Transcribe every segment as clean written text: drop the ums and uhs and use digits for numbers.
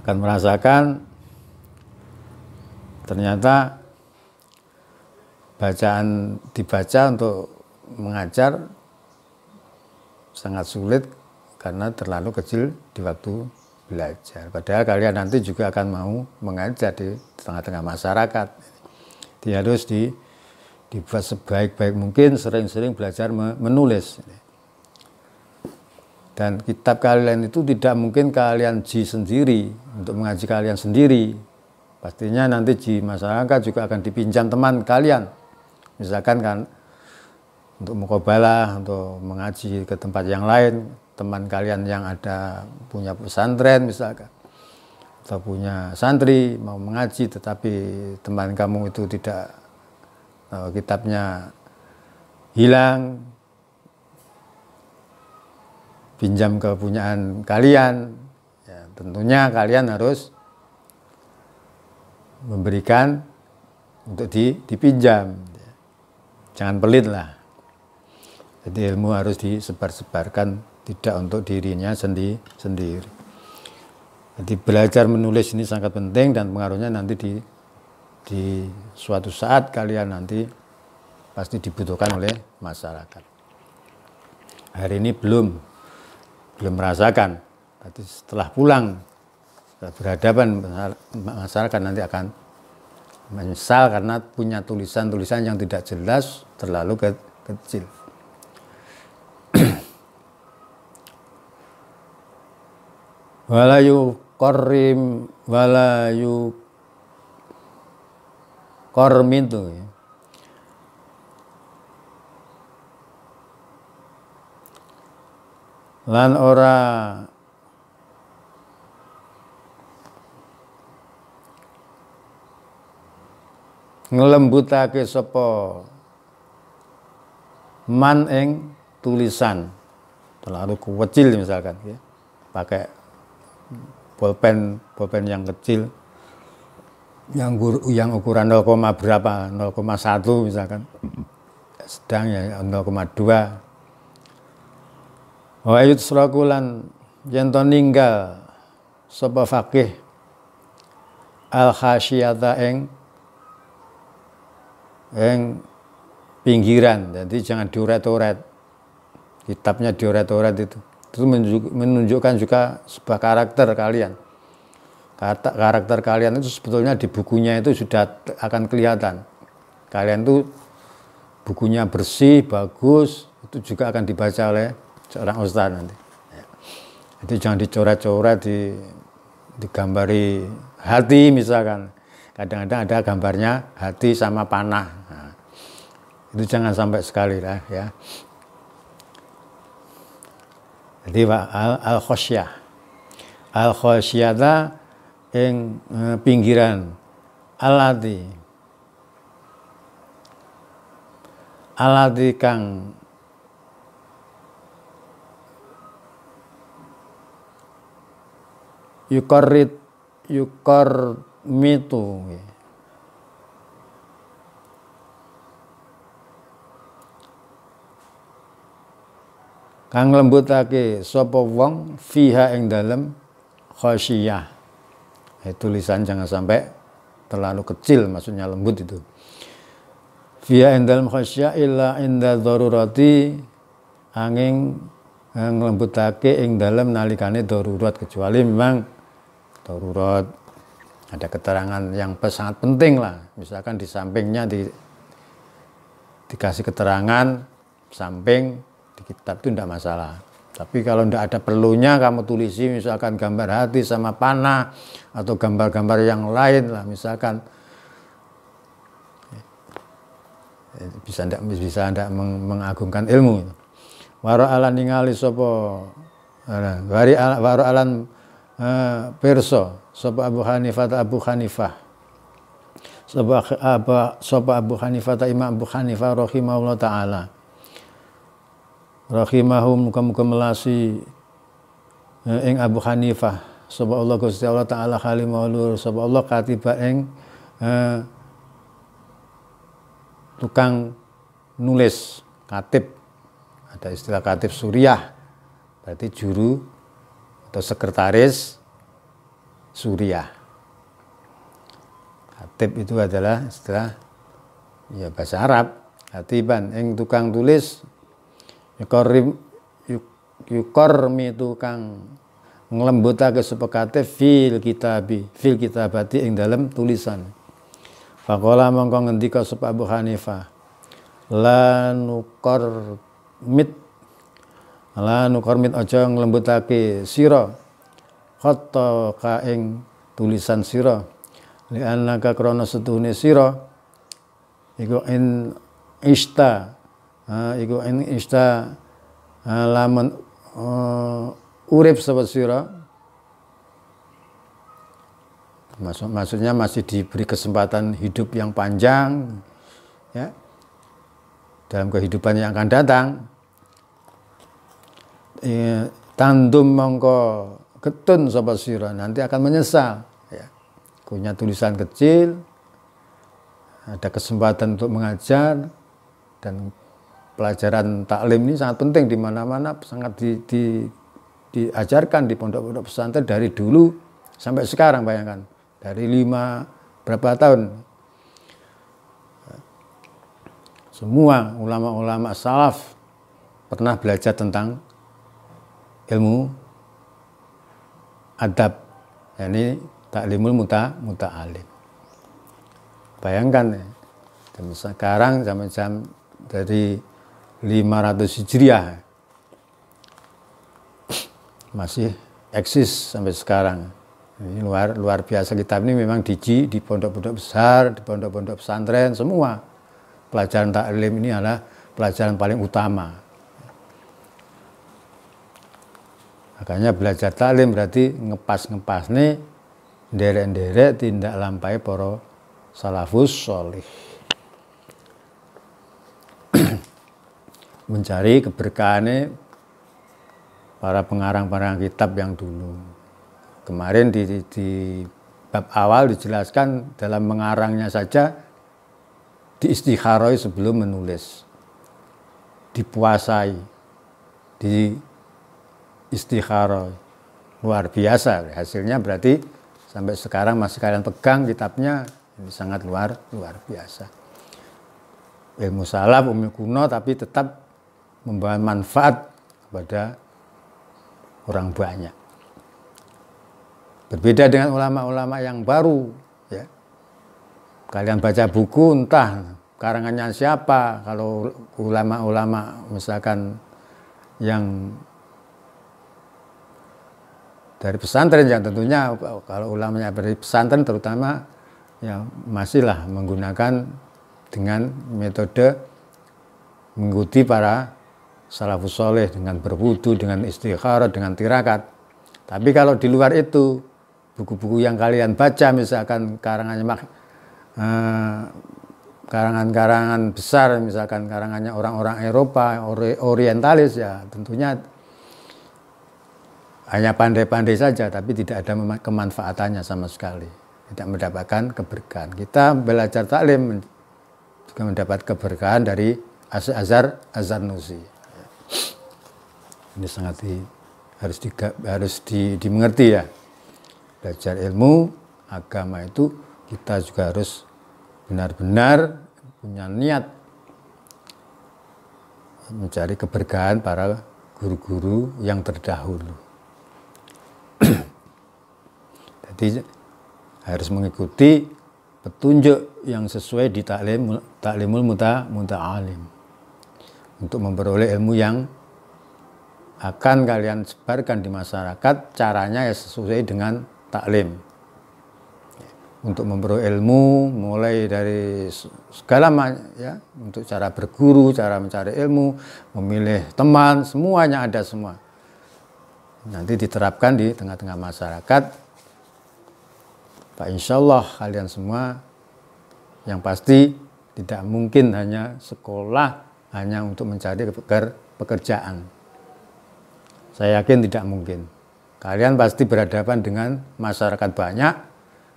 akan merasakan ternyata bacaan dibaca untuk mengajar sangat sulit karena terlalu kecil di waktu belajar. Padahal kalian nanti juga akan mau mengajar di tengah-tengah masyarakat. Dia harus dibuat sebaik-baik mungkin, sering-sering belajar menulis. Dan kitab kalian itu tidak mungkin kalian ji sendiri, untuk mengaji kalian sendiri. Pastinya nanti ji masyarakat juga akan dipinjam teman kalian. Misalkan kan untuk mukobalah, untuk mengaji ke tempat yang lain, teman kalian yang ada punya pesantren misalkan, atau punya santri mau mengaji tetapi teman kamu itu tidak, kitabnya hilang, pinjam kepunyaan kalian, ya, tentunya kalian harus memberikan untuk dipinjam. Jangan pelit lah. Jadi ilmu harus disebar-sebarkan, tidak untuk dirinya sendiri. Jadi belajar menulis ini sangat penting dan pengaruhnya nanti di suatu saat kalian nanti pasti dibutuhkan oleh masyarakat. Hari ini belum merasakan, tapi setelah pulang berhadapan masyarakat nanti akan menyesal karena punya tulisan-tulisan yang tidak jelas, terlalu kecil. Walayu kormintu, ya. Lan ora ngelembutake sapa man ing tulisan terlalu kecil misalkan, ya. Pakai pulpen yang kecil yang ukuran 0, berapa 0,1 misalkan, sedang ya 0,2. Wa yutsrakulan yen to ninggal sapa faqih al khasyata ing pinggiran. Jadi jangan dioret-oret, kitabnya dioret-oret itu menunjukkan juga sebuah karakter kalian. Karakter kalian itu sebetulnya di bukunya itu sudah akan kelihatan. Kalian tuh bukunya bersih, bagus, itu juga akan dibaca oleh seorang ustaz nanti. Jadi jangan dicoret-coret, digambari hati misalkan. Kadang-kadang ada gambarnya hati sama panah. Nah, itu jangan sampai sekali lah, ya. Jadi al-khosyah. Al-khosyata ing pinggiran alati kang yukormitu, kang lembutake sapa wong fiha ing dalem khosyiyah. Tulisan jangan sampai terlalu kecil, maksudnya lembut itu. Fiha ing dalem khosyiyah illa inda darurati, angin nglembutake ing dalem nalikane darurat, kecuali memang darurat ada keterangan yang sangat penting lah, misalkan di sampingnya dikasih keterangan samping di kitab itu tidak masalah. Tapi kalau tidak ada perlunya kamu tulisi misalkan gambar hati sama panah atau gambar-gambar yang lain lah, misalkan bisa tidak mengagungkan ilmu. Waro alan ningali sapa waro alan perso sapa Abu Hanifah Imam Abu Hanifah rahimahullah taala, rahimahum muga-muga melasi ing Abu Hanifah sapa Allah Gusti Allah taala halimulur sapa Allah katiba ing tukang nulis, katib. Ada istilah katib suriah, berarti juru atau sekretaris suriah. Katib itu adalah istilah ya bahasa Arab. Katiban ing tukang tulis, yukormi tukang nglembutake sepekate fil kitabati ing dalam tulisan. Faqala mongko ngendika sapa Abu Hanifah, la nukormit aja nglembutake sira khatta ka ing tulisan sira li annaka krana setuhune sira iku in ista lamun urip sapa sira, maksudnya masih diberi kesempatan hidup yang panjang ya dalam kehidupan yang akan datang, tandum mongko getun sapa sira, nanti akan menyesal ya. Punya tulisan kecil, ada kesempatan untuk mengajar, dan pelajaran taklim ini sangat penting di mana-mana, sangat diajarkan di pondok-pondok pesantren dari dulu sampai sekarang. Bayangkan dari 5 berapa tahun, semua ulama-ulama salaf pernah belajar tentang ilmu adab, yakni taklimul muta'alim. Bayangkan ya, dan sekarang jam dari 500 Hijriah masih eksis sampai sekarang. Ini luar biasa. Kitab ini memang di pondok-pondok besar, di pondok-pondok pesantren, semua pelajaran taklim ini adalah pelajaran paling utama. Makanya belajar taklim berarti ngepas nih nderek-nderek tindak lampai para salafus sholih. Mencari keberkahannya para pengarang-pengarang kitab yang dulu. Kemarin di bab awal dijelaskan dalam mengarangnya saja diistikharoi sebelum menulis, dipuasai, di istikharoi. Luar biasa hasilnya, berarti sampai sekarang masih kalian pegang kitabnya, ini sangat luar biasa. Ilmu salaf, ilmu kuno, tapi tetap membawa manfaat kepada orang banyak. Berbeda dengan ulama-ulama yang baru ya. Kalian baca buku entah karangannya siapa, kalau ulama-ulama misalkan yang dari pesantren, yang tentunya kalau ulamanya dari pesantren terutama ya masihlah menggunakan dengan metode mengikuti para salafus soleh dengan berwudu, dengan istikharah, dengan tirakat. Tapi kalau di luar itu, buku-buku yang kalian baca misalkan karangan-karangan besar, misalkan karangannya orang-orang Eropa, orientalis, ya tentunya hanya pandai-pandai saja, tapi tidak ada kemanfaatannya sama sekali, tidak mendapatkan keberkahan. Kita belajar taklim juga mendapat keberkahan dari Az-Zarnusi. Ini sangat harus dimengerti ya. Belajar ilmu agama itu kita juga harus benar-benar punya niat mencari keberkahan para guru-guru yang terdahulu. Jadi harus mengikuti petunjuk yang sesuai di taklimul muta'alim untuk memperoleh ilmu yang akan kalian sebarkan di masyarakat. Caranya ya sesuai dengan taklim. Untuk memperoleh ilmu mulai dari segala ya, untuk cara berguru, cara mencari ilmu, memilih teman, semuanya ada semua. Nanti diterapkan di tengah-tengah masyarakat. Pak, insya Allah kalian semua yang pasti tidak mungkin hanya sekolah hanya untuk mencari pekerjaan. Saya yakin tidak mungkin. Kalian pasti berhadapan dengan masyarakat banyak,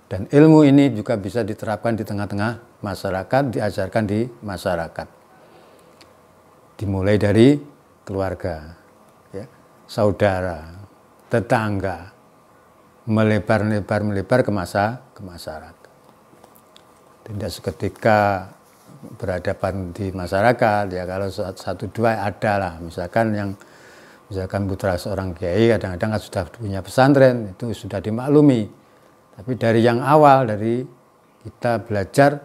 dan ilmu ini juga bisa diterapkan di tengah-tengah masyarakat, diajarkan di masyarakat. Dimulai dari keluarga, ya, saudara, tetangga, melebar ke masyarakat. Tidak seketika berhadapan di masyarakat, ya kalau satu dua ada lah, misalkan putra seorang kiai kadang-kadang sudah punya pesantren, itu sudah dimaklumi. Tapi dari yang awal, dari kita belajar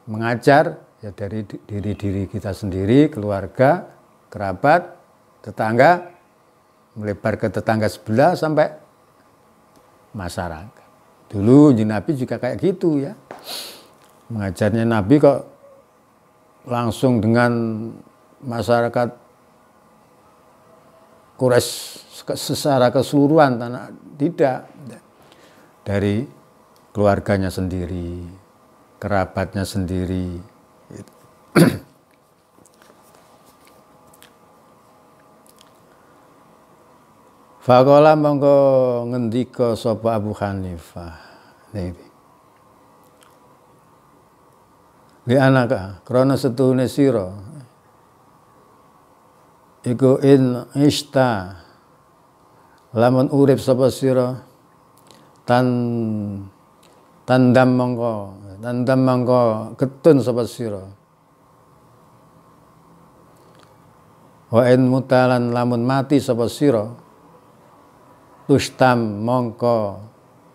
mengajar, ya dari diri kita sendiri, keluarga, kerabat, tetangga, melebar ke tetangga sebelah sampai masyarakat. Dulu Nabi juga kayak gitu ya. Mengajarnya Nabi kok langsung dengan masyarakat Quraisy secara keseluruhan, tidak. Dari keluarganya sendiri, kerabatnya sendiri. Faqala mongko ngendika sapa Abu Hanifah. Li anaka krana setuhune sira iku in ista lamun urip sapa sira tandam mongko ketun sapa sira wa in mutalan lamun mati sapa sira tustam mongko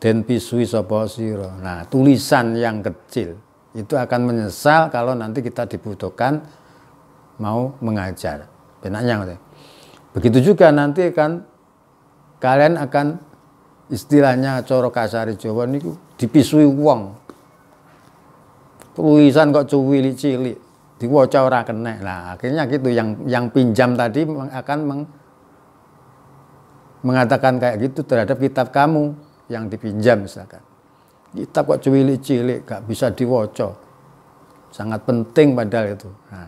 den pisui sapa sira. Nah, tulisan yang kecil itu akan menyesal kalau nanti kita dibutuhkan mau mengajar. Benaknya. Begitu juga nanti kalian akan istilahnya coro kasari Jawa niku dipisui wong. Tulisan kok cuwili cilik, diwaca ora kena. Nah, akhirnya gitu yang pinjam tadi akan mengatakan kayak gitu terhadap kitab kamu yang dipinjam misalkan. Kitab kok cuwili cilik, gak bisa diwoco. Sangat penting padahal itu. Nah,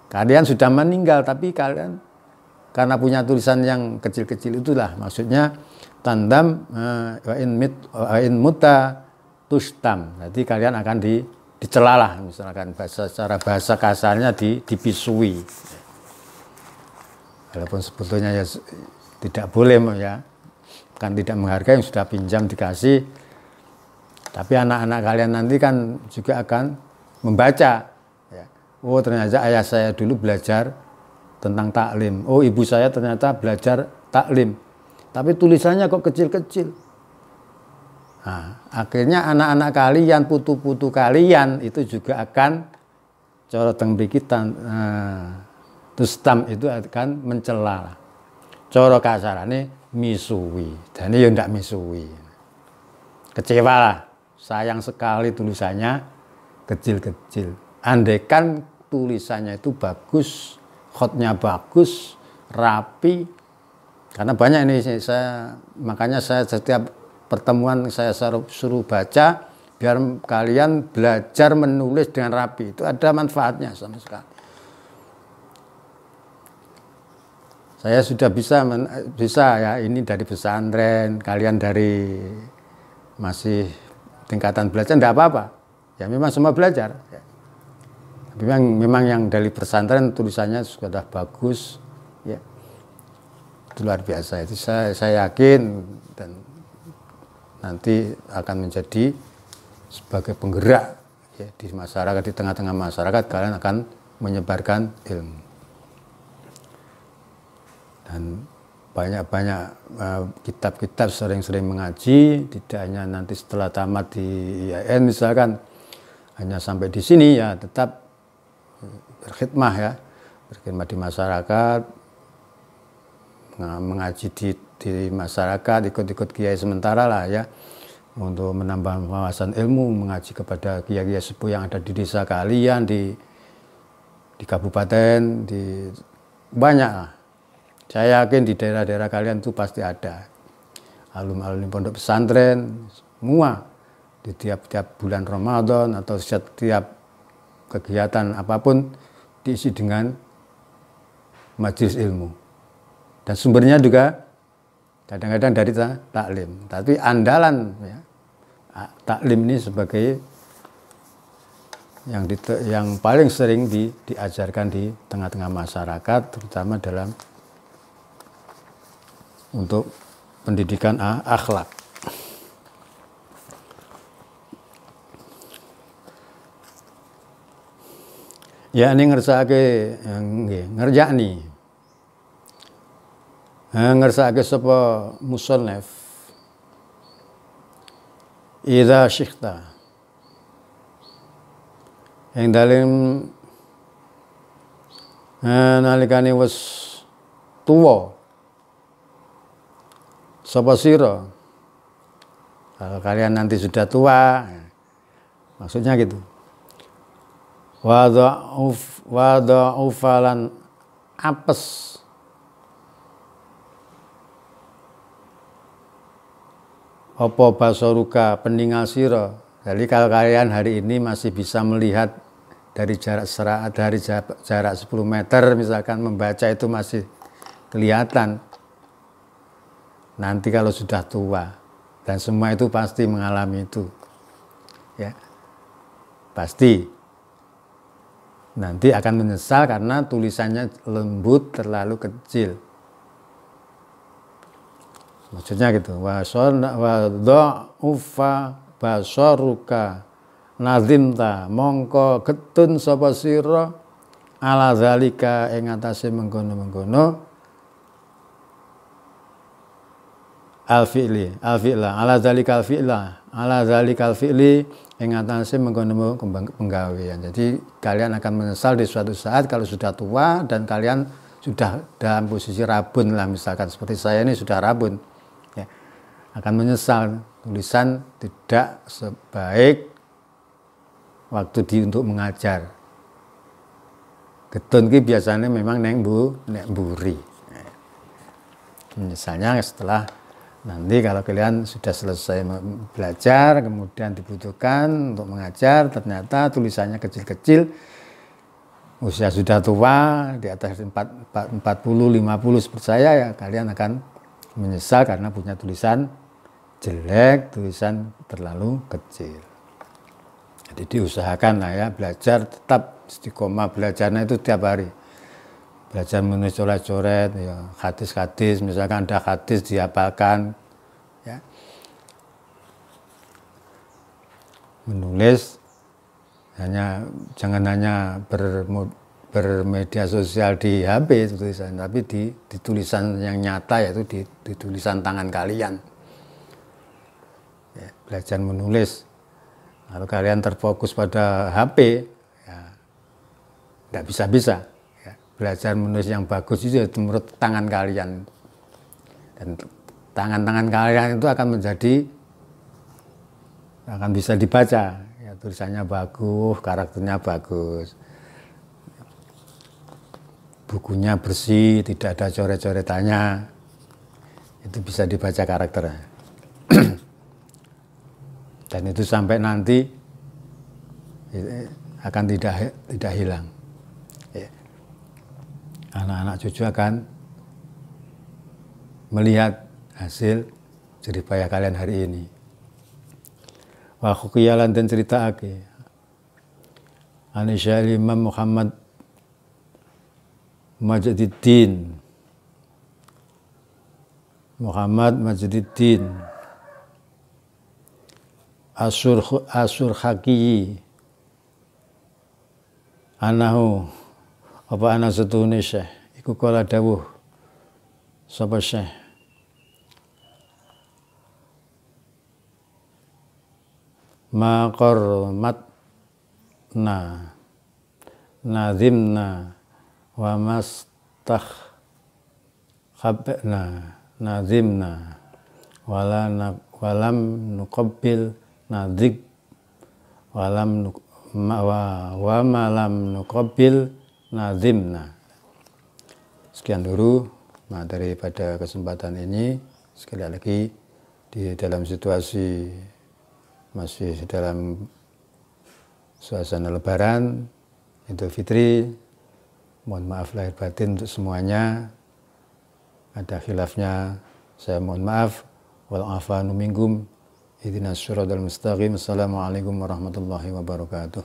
kalian sudah meninggal, tapi kalian karena punya tulisan yang kecil-kecil itulah, maksudnya tandam wa in muta tustam. Jadi kalian akan dicelalah, misalkan secara bahasa kasarnya dipisui. Walaupun sebetulnya ya tidak boleh ya. Kan tidak menghargai yang sudah pinjam dikasih, tapi anak-anak kalian nanti kan juga akan membaca ya. Oh ternyata ayah saya dulu belajar tentang taklim, oh ibu saya ternyata belajar taklim, tapi tulisannya kok kecil-kecil. Nah, akhirnya anak-anak kalian, putu-putu kalian itu juga akan coroteng bikitan tustam itu akan mencela. Coro kasarane misui, dan ya ndak misui. Kecewa lah, sayang sekali tulisannya kecil-kecil. Andaikan tulisannya itu bagus, khotnya bagus, rapi. Karena banyak ini makanya saya setiap pertemuan saya suruh baca biar kalian belajar menulis dengan rapi. Itu ada manfaatnya sama sekali. Saya sudah bisa ya, ini dari pesantren, kalian dari masih tingkatan belajar, enggak apa-apa. Ya memang semua belajar. Ya. Tapi memang yang dari pesantren tulisannya sudah bagus, ya. Itu luar biasa. Itu saya yakin dan nanti akan menjadi sebagai penggerak ya, di masyarakat, di tengah-tengah masyarakat kalian akan menyebarkan ilmu. Dan banyak-banyak kitab-kitab sering-sering mengaji, tidak hanya nanti setelah tamat di IAIN misalkan hanya sampai di sini ya, tetap berkhidmah ya, berkhidmat di masyarakat, mengaji di masyarakat, ikut-ikut kiai sementara lah ya, untuk menambah wawasan ilmu, mengaji kepada kiai-kiai sepuh yang ada di desa kalian, di kabupaten, di banyak lah. Saya yakin di daerah-daerah kalian itu pasti ada alumni pondok pesantren, semua di tiap-tiap bulan Ramadan atau setiap kegiatan apapun diisi dengan majelis ilmu. Dan sumbernya juga kadang-kadang dari taklim. Tapi andalan ya, taklim ini sebagai yang paling sering diajarkan di tengah-tengah masyarakat, terutama untuk pendidikan akhlak. Ya ini ngersake ngerjakni. Ngersake sapa musannaf idza syikhta yang dalam nalikane wis tuwa sapa sira, kalau kalian nanti sudah tua, maksudnya gitu. Wada'ufalan apes apa basoruka peninggal sira. Jadi kalau kalian hari ini masih bisa melihat dari jarak 10 meter misalkan membaca itu masih kelihatan. Nanti kalau sudah tua dan semua itu pasti mengalami itu. Ya. Pasti. Nanti akan menyesal karena tulisannya lembut terlalu kecil. Maksudnya gitu, wa dha'ufa basaruka nazimta mongko getun sapa sira ala zalika ing atase mengkono-mengkono al-fi'li ala zalika al-fi'li ing atase mengkono penggawean. Jadi kalian akan menyesal di suatu saat kalau sudah tua dan kalian sudah dalam posisi rabun lah, misalkan seperti saya ini sudah rabun. Akan menyesal tulisan tidak sebaik waktu untuk mengajar. Getun ki biasanya memang nek mburi. Menyesalnya setelah nanti kalau kalian sudah selesai belajar, kemudian dibutuhkan untuk mengajar, ternyata tulisannya kecil-kecil, usia sudah tua, di atas 40, 50 seperti saya, ya kalian akan menyesal karena punya tulisan jelek, tulisan terlalu kecil. Jadi diusahakan lah ya, belajar tetap istiqomah belajarnya itu tiap hari. Belajar menulis coret-coret, ya, hadis-hadis, misalkan ada hadis dihafalkan, ya. Menulis jangan hanya bermedia sosial di HP tulisan, tapi di tulisan yang nyata, yaitu di tulisan tangan kalian. Ya, belajar menulis. Kalau kalian terfokus pada HP, ya tidak bisa. Ya, belajar menulis yang bagus itu menurut tangan kalian. Dan tangan-tangan kalian itu akan bisa dibaca. Ya, tulisannya bagus, karakternya bagus. Bukunya bersih, tidak ada coret-coretannya. Itu bisa dibaca karakternya. Dan itu sampai nanti akan tidak hilang. Ya. Anak-anak cucu akan melihat hasil jerih payah kalian hari ini. Wa khukiyalan dan cerita ake. Anisya Imam Muhammad Majduddin Asyurhaqi anahu apa ana setune syekh iku kala dawuh sapa syekh maqarmatna nazimna wa mastakhabna nazimna walam nuqabbil nadik walam nuqabbil nazimna. Sekian dulu materi pada kesempatan ini. Sekali lagi di dalam situasi masih dalam suasana Lebaran, Idul Fitri, mohon maaf lahir batin untuk semuanya. Ada khilafnya, saya mohon maaf. Wal afanu minkum. Ihdinas siratal mustaqim. Assalamualaikum warahmatullahi wabarakatuh.